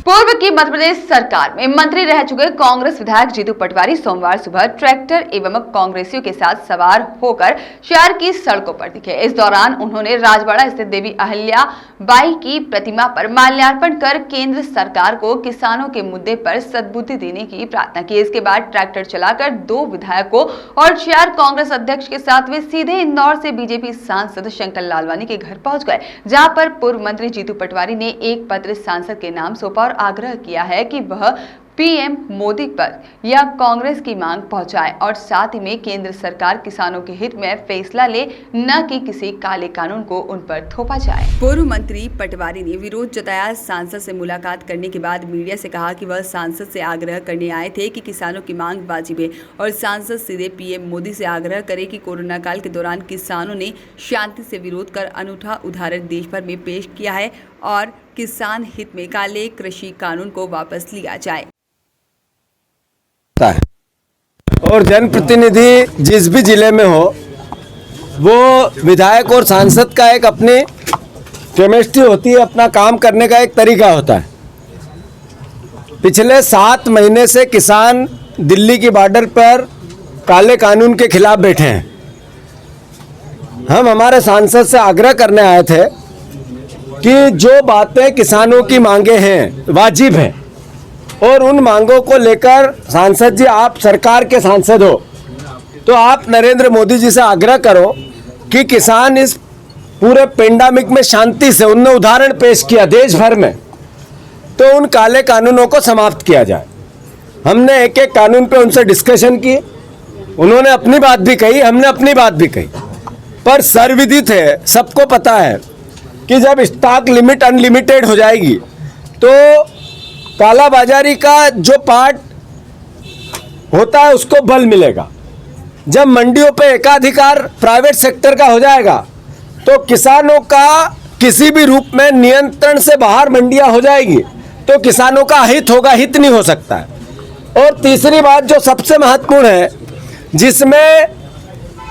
पूर्व की मध्य प्रदेश सरकार में मंत्री रह चुके कांग्रेस विधायक जीतू पटवारी सोमवार सुबह ट्रैक्टर एवं कांग्रेसियों के साथ सवार होकर शहर की सड़कों पर दिखे। इस दौरान उन्होंने राजवाड़ा स्थित देवी अहिल्या बाई की प्रतिमा पर माल्यार्पण कर केंद्र सरकार को किसानों के मुद्दे पर सद्बुद्धि देने की प्रार्थना की। इसके बाद ट्रैक्टर चलाकर 2 विधायकों और 4 कांग्रेस अध्यक्ष के साथ वे सीधे इंदौर से बीजेपी सांसद शंकर लालवानी के घर पहुंच गए, जहां पर पूर्व मंत्री जीतू पटवारी ने एक पत्र सांसद के नाम सौंपा और आग्रह किया है कि वह पीएम मोदी पर या कांग्रेस की मांग पहुंचाए और साथ ही में केंद्र सरकार किसानों के हित में फैसला ले, न कि किसी काले कानून को उन पर थोपा जाए। पूर्व मंत्री पटवारी ने विरोध जताया। सांसद से मुलाकात करने के बाद मीडिया से कहा कि वह सांसद से आग्रह करने आए थे कि किसानों की मांग वाजिब है और सांसद सीधे पीएम मोदी से आग्रह करे कि कोरोना काल के दौरान किसानों ने शांति से विरोध कर अनूठा उदाहरण देश भर में पेश किया है और किसान हित में काले कृषि कानून को वापस लिया जाए। और जनप्रतिनिधि जिस भी जिले में हो, वो विधायक और सांसद का एक अपनी केमिस्ट्री होती है, अपना काम करने का एक तरीका होता है। पिछले 7 महीने से किसान दिल्ली की बॉर्डर पर काले कानून के खिलाफ बैठे हैं। हम हमारे सांसद से आग्रह करने आए थे कि जो बातें किसानों की मांगे हैं वाजिब हैं और उन मांगों को लेकर सांसद जी, आप सरकार के सांसद हो तो आप नरेंद्र मोदी जी से आग्रह करो कि किसान इस पूरे पेंडेमिक में शांति से, उन्होंने उदाहरण पेश किया देश भर में, तो उन काले कानूनों को समाप्त किया जाए। हमने एक एक कानून पे उनसे डिस्कशन की, उन्होंने अपनी बात भी कही, हमने अपनी बात भी कही, पर सर्वविदित है, सबको पता है कि जब स्टॉक लिमिट अनलिमिटेड हो जाएगी तो कालाबाजारी का जो पार्ट होता है उसको बल मिलेगा। जब मंडियों पे एकाधिकार प्राइवेट सेक्टर का हो जाएगा तो किसानों का किसी भी रूप में नियंत्रण से बाहर मंडियां हो जाएगी तो किसानों का हित होगा, हित नहीं हो सकता है। और तीसरी बात जो सबसे महत्वपूर्ण है, जिसमें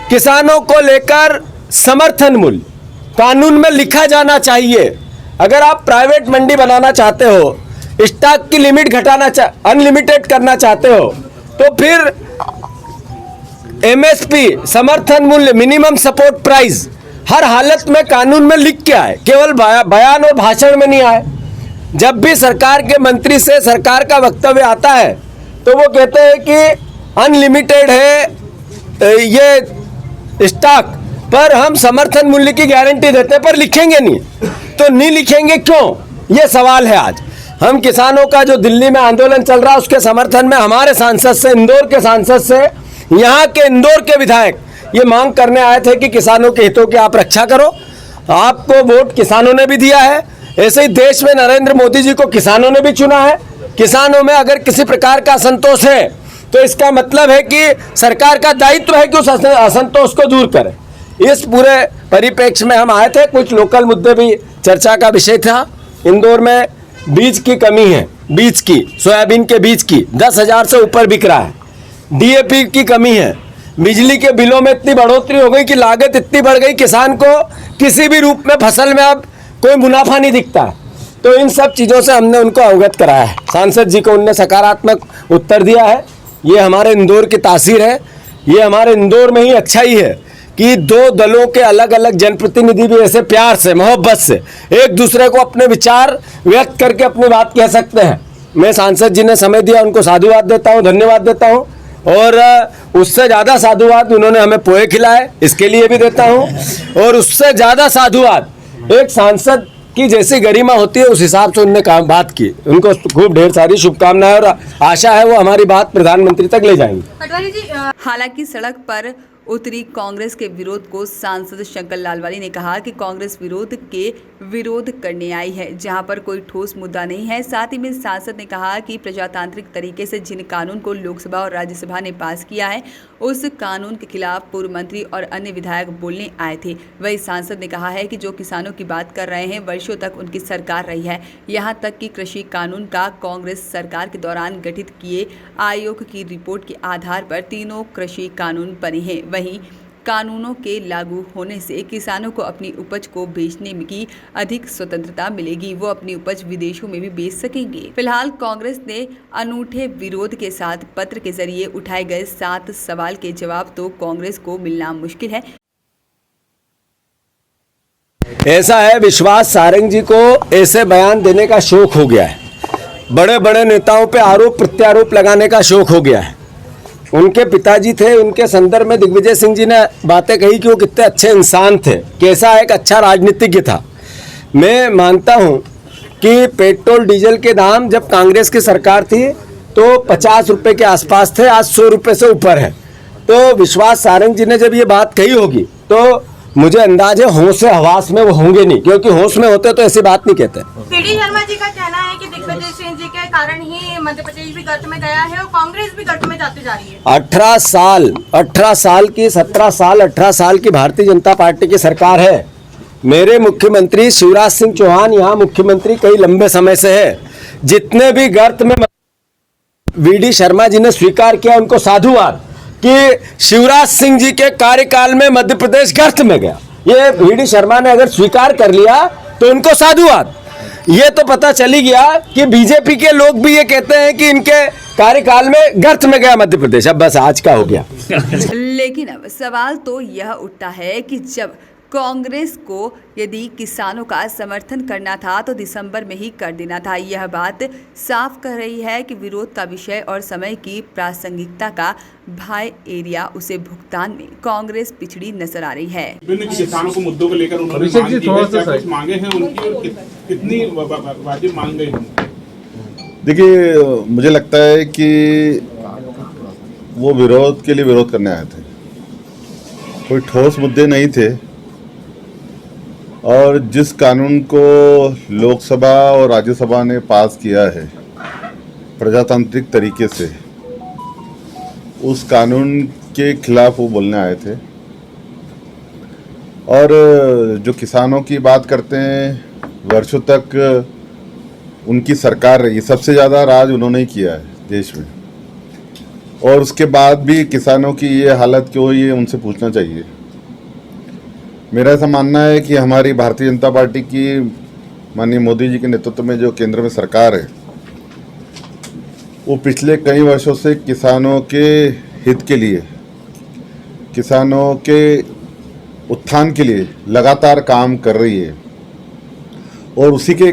किसानों को लेकर समर्थन मूल्य कानून में लिखा जाना चाहिए। अगर आप प्राइवेट मंडी बनाना चाहते हो, स्टॉक की लिमिट घटाना अनलिमिटेड करना चाहते हो, तो फिर एमएसपी समर्थन मूल्य, मिनिमम सपोर्ट प्राइस हर हालत में कानून में लिख के आए, केवल बयान और भाषण में नहीं आए। जब भी सरकार के मंत्री से सरकार का वक्तव्य आता है तो वो कहते हैं कि अनलिमिटेड है ये स्टॉक, पर हम समर्थन मूल्य की गारंटी देते, पर लिखेंगे नहीं। तो नहीं लिखेंगे क्यों, ये सवाल है। आज हम किसानों का जो दिल्ली में आंदोलन चल रहा है उसके समर्थन में हमारे सांसद से, इंदौर के सांसद से, यहाँ के इंदौर के विधायक ये मांग करने आए थे कि किसानों के हितों की आप रक्षा करो। आपको वोट किसानों ने भी दिया है, ऐसे ही देश में नरेंद्र मोदी जी को किसानों ने भी चुना है। किसानों में अगर किसी प्रकार का असंतोष है तो इसका मतलब है कि सरकार का दायित्व है कि उस असंतोष को दूर करे। इस पूरे परिप्रेक्ष्य में हम आए थे। कुछ लोकल मुद्दे भी चर्चा का विषय था। इंदौर में बीज की कमी है, बीज की, सोयाबीन के बीज की 10,000 से ऊपर बिक रहा है। डीएपी की कमी है, बिजली के बिलों में इतनी बढ़ोतरी हो गई कि लागत इतनी बढ़ गई, किसान को किसी भी रूप में फसल में अब कोई मुनाफा नहीं दिखता है। तो इन सब चीज़ों से हमने उनको अवगत कराया है। सांसद जी को उनने सकारात्मक उत्तर दिया है। ये हमारे इंदौर की तासीर है, ये हमारे इंदौर में ही अच्छाई है कि 2 दलों के अलग अलग जनप्रतिनिधि भी ऐसे प्यार से, मोहब्बत से एक दूसरे को अपने विचार व्यक्त करके अपनी बात कह सकते हैं। मैं सांसद जी ने समय दिया, उनको साधुवाद देता हूँ, धन्यवाद देता हूँ। और उससे ज़्यादा साधुवाद उन्होंने हमें पोहे खिलाए, इसके लिए भी देता हूँ। और उससे ज़्यादा साधुवाद एक सांसद की जैसी गरिमा होती है उस हिसाब से उनने बात की। उनको खूब ढेर सारी शुभकामनाएं और आशा है वो हमारी बात प्रधानमंत्री तक ले जाएंगे। पटवारी जी, हालांकि सड़क पर उतरी कांग्रेस के विरोध को सांसद शंकर लालवानी ने कहा कि कांग्रेस विरोध करने आई है, जहां पर कोई ठोस मुद्दा नहीं है। साथ ही में सांसद ने कहा कि प्रजातांत्रिक तरीके से जिन कानून को लोकसभा और राज्यसभा ने पास किया है उस कानून के खिलाफ पूर्व मंत्री और अन्य विधायक बोलने आए थे। वही सांसद ने कहा है कि जो किसानों की बात कर रहे हैं, वर्षों तक उनकी सरकार रही है। यहां तक कि कृषि कानून का कांग्रेस सरकार के दौरान गठित किए आयोग की रिपोर्ट के आधार पर तीनों कृषि कानून बने हैं। वहीं कानूनों के लागू होने से किसानों को अपनी उपज को बेचने की अधिक स्वतंत्रता मिलेगी। वो अपनी उपज विदेशों में भी बेच सकेंगे। फिलहाल कांग्रेस ने अनूठे विरोध के साथ पत्र के जरिए उठाए गए 7 सवाल के जवाब तो कांग्रेस को मिलना मुश्किल है। ऐसा है, विश्वास सारंग जी को ऐसे बयान देने का शौक हो गया है, बड़े बड़े नेताओं पे आरोप प्रत्यारोप लगाने का शौक हो गया है। उनके पिताजी थे, उनके संदर्भ में दिग्विजय सिंह जी ने बातें कही कि वो कितने अच्छे इंसान थे, कैसा एक अच्छा राजनीतिज्ञ था। मैं मानता हूं कि पेट्रोल डीजल के दाम जब कांग्रेस की सरकार थी तो 50 रुपये के आसपास थे, आज 100 रुपये से ऊपर है। तो विश्वास सारंग जी ने जब ये बात कही होगी तो मुझे अंदाज है होश से हवास में वो होंगे नहीं, क्योंकि होश में होते तो ऐसी बात नहीं कहते। पीडी शर्मा जी का कहना है कि दिग्विजय सिंह जी के कारण ही मध्य प्रदेश भी गर्त में गया है और कांग्रेस भी गर्त में जाती जा रही है। 18 साल की भारतीय जनता पार्टी की सरकार है। मेरे मुख्यमंत्री शिवराज सिंह चौहान यहाँ मुख्यमंत्री कई लंबे समय से है। जितने भी गर्त में वीडी शर्मा जी ने स्वीकार किया, उनको साधुवाद कि शिवराज सिंह जी के कार्यकाल में मध्य प्रदेश गर्त में गया। ये वीडी शर्मा ने अगर स्वीकार कर लिया तो उनको साधुवाद। ये तो पता चली गया कि बीजेपी के लोग भी ये कहते हैं कि इनके कार्यकाल में गर्त में गया मध्य प्रदेश। अब बस आज का हो गया। लेकिन अब सवाल तो यह उठता है कि जब कांग्रेस को यदि किसानों का समर्थन करना था तो दिसंबर में ही कर देना था। यह बात साफ कर रही है कि विरोध का विषय और समय की प्रासंगिकता का भाई एरिया उसे भुगतान में कांग्रेस पिछड़ी नजर आ रही है। विभिन्न किसानों को मुद्दों को लेकर उन्होंने कुछ मांगे हैं उनकी और कितनी वाजिब मांग गई हैं? देखिए, मुझे लगता है कि वो विरोध के लिए विरोध करने आए थे, कोई ठोस मुद्दे नहीं थे। और जिस कानून को लोकसभा और राज्यसभा ने पास किया है प्रजातांत्रिक तरीके से, उस कानून के खिलाफ वो बोलने आए थे। और जो किसानों की बात करते हैं, वर्षों तक उनकी सरकार रही, सबसे ज़्यादा राज उन्होंने ही किया है देश में, और उसके बाद भी किसानों की ये हालत क्यों हुई है उनसे पूछना चाहिए। मेरा ऐसा मानना है कि हमारी भारतीय जनता पार्टी की माननीय मोदी जी के नेतृत्व में जो केंद्र में सरकार है, वो पिछले कई वर्षों से किसानों के हित के लिए, किसानों के उत्थान के लिए लगातार काम कर रही है। और उसी के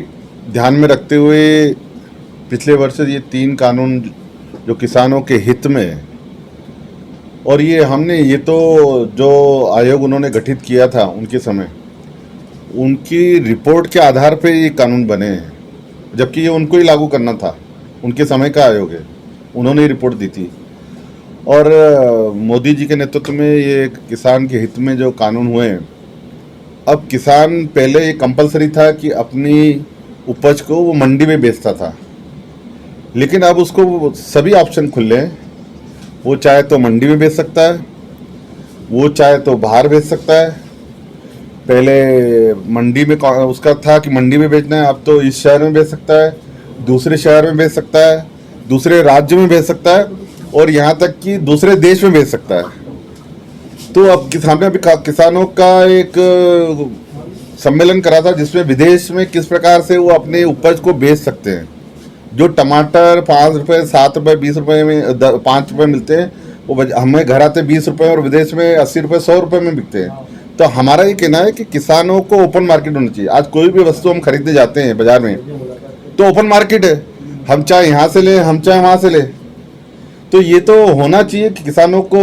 ध्यान में रखते हुए पिछले वर्ष ये 3 कानून जो किसानों के हित में है, और ये तो जो आयोग उन्होंने गठित किया था उनके समय, उनकी रिपोर्ट के आधार पे ये कानून बने हैं, जबकि ये उनको ही लागू करना था। उनके समय का आयोग है, उन्होंने ही रिपोर्ट दी थी। और मोदी जी के नेतृत्व में ये किसान के हित में जो कानून हुए हैं, अब किसान पहले ये कंपलसरी था कि अपनी उपज को वो मंडी में बेचता था, लेकिन अब उसको सभी ऑप्शन खुले हैं। वो चाहे तो मंडी में बेच सकता है, वो चाहे तो बाहर बेच सकता है। पहले मंडी में उसका था कि मंडी में बेचना है, अब तो इस शहर में बेच सकता है, दूसरे शहर में बेच सकता है, दूसरे राज्य में बेच सकता है, और यहाँ तक कि दूसरे देश में बेच सकता है। तो अब हमने अभी किसानों का एक सम्मेलन करा था जिसमें विदेश में किस प्रकार से वो अपने उपज को बेच सकते हैं। जो टमाटर 5 रुपये, 7 रुपये, 20 रुपये में 5 रुपये मिलते हैं, वो हमें घर आते 20 रुपये और विदेश में 80 रुपये, 100 रुपये में बिकते हैं। तो हमारा ये कहना है कि किसानों को ओपन मार्केट होना चाहिए। आज कोई भी वस्तु हम खरीदने जाते हैं बाजार में तो ओपन मार्केट है, हम चाहे यहाँ से लें, हम चाहे वहाँ से लें। तो ये तो होना चाहिए कि किसानों को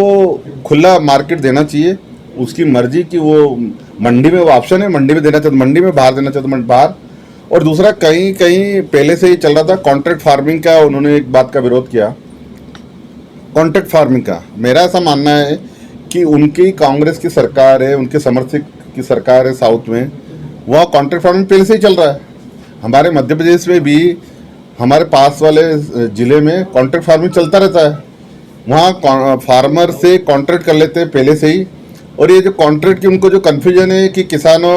खुला मार्केट देना चाहिए, उसकी मर्जी कि वो मंडी में, वो ऑप्शन है, मंडी में देना चाहते मंडी में, बाहर देना चाहते बाहर। और दूसरा, कहीं कहीं पहले से ही चल रहा था कॉन्ट्रैक्ट फार्मिंग का, उन्होंने एक बात का विरोध किया कॉन्ट्रैक्ट फार्मिंग का। मेरा ऐसा मानना है कि उनकी कांग्रेस की सरकार है, उनके समर्थक की सरकार है साउथ में, वह कॉन्ट्रैक्ट फार्मिंग पहले से ही चल रहा है। हमारे मध्य प्रदेश में भी हमारे पास वाले ज़िले में कॉन्ट्रैक्ट फार्मिंग चलता रहता है। वहाँ फार्मर से कॉन्ट्रैक्ट कर लेते हैं पहले से ही। और ये जो कॉन्ट्रैक्ट की उनको जो कन्फ्यूजन है कि किसानों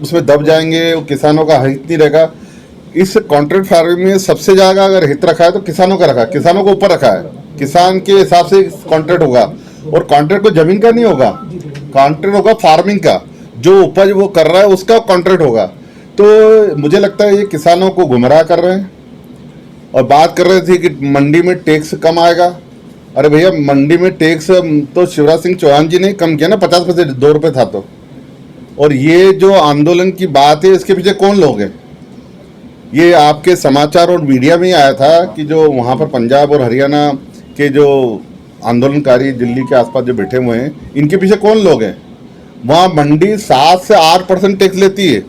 उसमें दब जाएंगे, वो किसानों का हित नहीं रहेगा। इस कॉन्ट्रैक्ट फार्मिंग में सबसे ज़्यादा अगर हित रखा है तो किसानों का रखा है, किसानों को ऊपर रखा है। किसान के हिसाब से कॉन्ट्रैक्ट होगा, और कॉन्ट्रैक्ट को जमीन का नहीं होगा, कॉन्ट्रैक्ट होगा फार्मिंग का, जो उपज वो कर रहा है उसका कॉन्ट्रैक्ट होगा। तो मुझे लगता है ये किसानों को गुमराह कर रहे हैं। और बात कर रहे थे कि मंडी में टैक्स कम आएगा। अरे भैया, मंडी में टैक्स तो शिवराज सिंह चौहान जी ने कम किया ना, 50 पैसे, 2 रुपये था तो। और ये जो आंदोलन की बात है, इसके पीछे कौन लोग हैं? ये आपके समाचार और मीडिया में ही आया था कि जो वहाँ पर पंजाब और हरियाणा के जो आंदोलनकारी दिल्ली के आसपास जो बैठे हुए हैं, इनके पीछे कौन लोग हैं? वहाँ मंडी 7 से 8% टैक्स लेती है।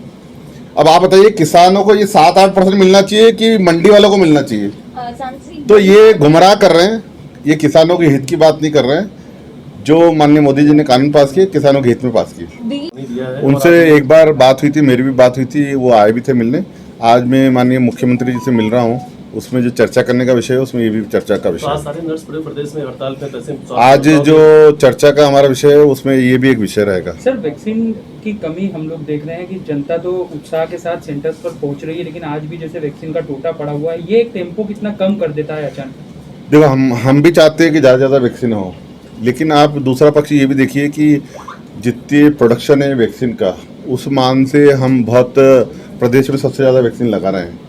अब आप बताइए, किसानों को ये 7-8% मिलना चाहिए कि मंडी वालों को मिलना चाहिए? तो ये गुमराह कर रहे हैं, ये किसानों के हित की बात नहीं कर रहे हैं। जो माननीय मोदी जी ने कानून पास किए, किसानों के हित में पास किए। उनसे एक बार बात हुई थी, मेरी भी बात हुई थी, वो आए भी थे मिलने। आज मैं माननीय मुख्यमंत्री जी से मिल रहा हूँ, उसमें जो चर्चा करने का विषय है, उसमें ये भी चर्चा का विषय है। सारे नर्स पूरे प्रदेश में हड़ताल पे आज जो चर्चा का हमारा विषय है, उसमें ये भी एक विषय रहेगा। सर, वैक्सीन की कमी हम लोग देख रहे हैं कि जनता तो उत्साह के साथ सेंटर्स पर पहुंच रही है, लेकिन आज भी जैसे वैक्सीन का टोटा पड़ा हुआ है, ये एक टेम्पो कितना कम कर देता है अचानक? देखो, हम भी चाहते हैं कि ज़्यादा से ज़्यादा वैक्सीन हो, लेकिन आप दूसरा पक्ष ये भी देखिए कि जितनी प्रोडक्शन है वैक्सीन का, उस मान से हम बहुत प्रदेश में सबसे ज़्यादा वैक्सीन लगा रहे हैं।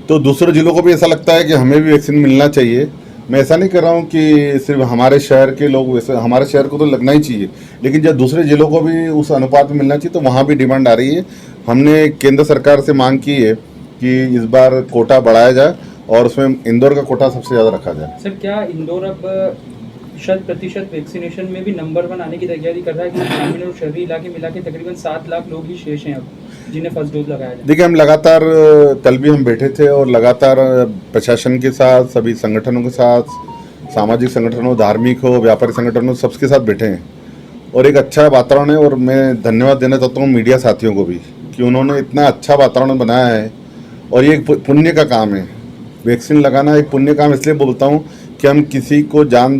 तो दूसरे जिलों को भी ऐसा लगता है कि हमें भी वैक्सीन मिलना चाहिए। मैं ऐसा नहीं कर रहा हूँ कि सिर्फ हमारे शहर के लोग, वैसे हमारे शहर को तो लगना ही चाहिए, लेकिन जब दूसरे जिलों को भी उस अनुपात में मिलना चाहिए, तो वहाँ भी डिमांड आ रही है। हमने केंद्र सरकार से मांग की है कि इस बार कोटा बढ़ाया जाए और उसमें इंदौर का कोटा सबसे ज़्यादा रखा जाए। सर, क्या इंदौर अब 100% वैक्सीनेशन में भी नंबर 1 आने की तैयारी कर रहा है? कि ग्रामीण और शहरी इलाके मिला के तकरीबन 7 लाख लोग ही शेष हैं अब जिन्हें फर्स्ट डोज लगाया जाए। देखिए, हम लगातार, कल भी हम बैठे थे और लगातार प्रशासन के साथ, सभी संगठनों के साथ, सामाजिक संगठनों, धार्मिक हो, व्यापारिक संगठनों, सबके साथ बैठे हैं और एक अच्छा वातावरण है। और मैं धन्यवाद देना चाहता हूँ मीडिया साथियों को भी कि उन्होंने इतना अच्छा वातावरण बनाया है। और ये एक पुण्य का काम है, वैक्सीन लगाना एक पुण्य काम इसलिए बोलता हूँ कि हम किसी को जान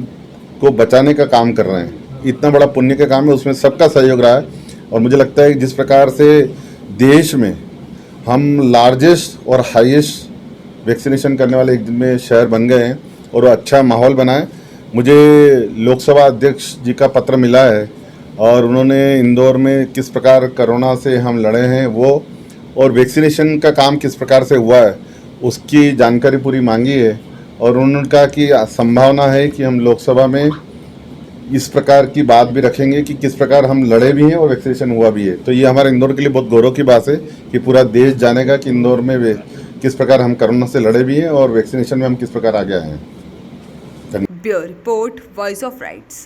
को बचाने का काम कर रहे हैं। इतना बड़ा पुण्य का काम है, उसमें सबका सहयोग रहा है। और मुझे लगता है कि जिस प्रकार से देश में हम लार्जेस्ट और हाईएस्ट वैक्सीनेशन करने वाले एक दिन में शहर बन गए हैं और अच्छा माहौल बना है। मुझे लोकसभा अध्यक्ष जी का पत्र मिला है और उन्होंने इंदौर में किस प्रकार कोरोना से हम लड़े हैं वो, और वैक्सीनेशन का काम किस प्रकार से हुआ है, उसकी जानकारी पूरी मांगी है। और उन्होंने कहा कि संभावना है कि हम लोकसभा में इस प्रकार की बात भी रखेंगे कि किस प्रकार हम लड़े भी हैं और वैक्सीनेशन हुआ भी है। तो ये हमारे इंदौर के लिए बहुत गौरव की बात है कि पूरा देश जानेगा कि इंदौर में किस प्रकार हम कोरोना से लड़े भी हैं और वैक्सीनेशन में हम किस प्रकार आगे आए हैं। Bureau report, voice of rights.